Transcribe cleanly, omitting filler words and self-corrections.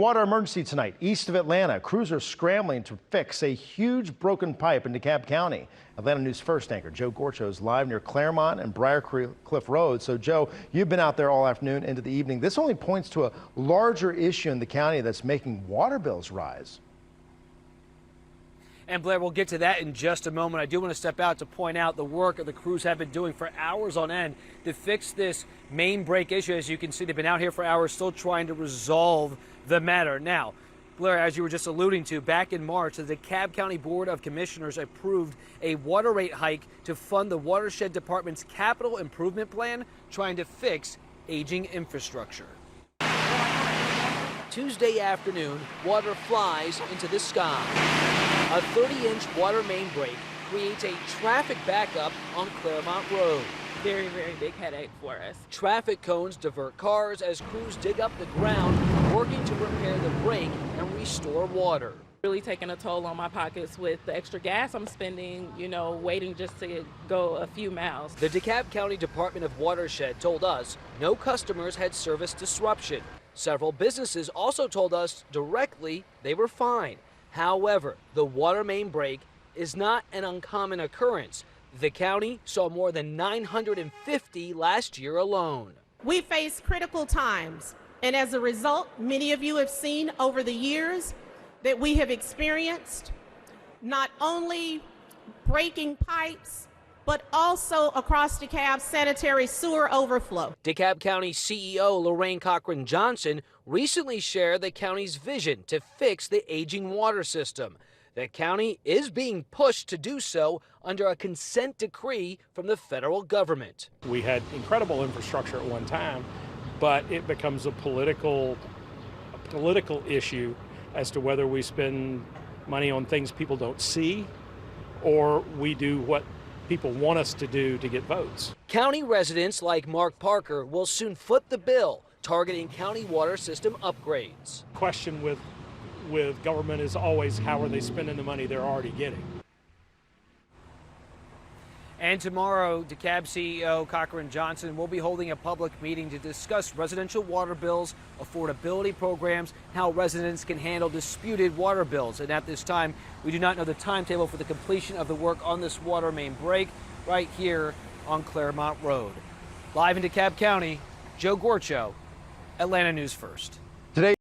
Water emergency tonight east of Atlanta. Crews are scrambling to fix a huge broken pipe in DeKalb County. Atlanta News First anchor Joe Gorcho is live near Claremont and Briarcliff Road. So, Joe, you've been out there all afternoon into the evening. This only points to a larger issue in the county that's making water bills rise. And Blair, we'll get to that in just a moment. I do want to step out to point out the work that the crews have been doing for hours on end to fix this main break issue. As you can see, they've been out here for hours still trying to resolve the matter. Now, Blair, as you were just alluding to, back in March, the DeKalb County Board of Commissioners approved a water rate hike to fund the Watershed Department's capital improvement plan, trying to fix aging infrastructure. Tuesday afternoon, water flies into the sky. A 30-inch water main break creates a traffic backup on Claremont Road. Very, very big headache for us. Traffic cones divert cars as crews dig up the ground, working to repair the break and restore water. Really taking a toll on my pockets with the extra gas I'm spending, waiting just to go a few miles. The DeKalb County Department of Watershed told us no customers had service disruption. Several businesses also told us directly they were fine. However, the water main break is not an uncommon occurrence. The county saw more than 950 last year alone. We face critical times, and as a result, many of you have seen over the years that we have experienced not only breaking pipes, but also across DeKalb sanitary sewer overflow. DeKalb County CEO Lorraine Cochran Johnson recently shared the county's vision to fix the aging water system. The county is being pushed to do so under a consent decree from the federal government. We had incredible infrastructure at one time, but it becomes a political issue as to whether we spend money on things people don't see or we do what people want us to do to get votes. County residents like Mark Parker will soon foot the bill, targeting county water system upgrades. Question with government is always how are they spending the money they're already getting. And tomorrow, DeKalb CEO Cochran Johnson will be holding a public meeting to discuss residential water bills, affordability programs, how residents can handle disputed water bills. And at this time, we do not know the timetable for the completion of the work on this water main break right here on Claremont Road. Live in DeKalb County, Joe Gorcho, Atlanta News First.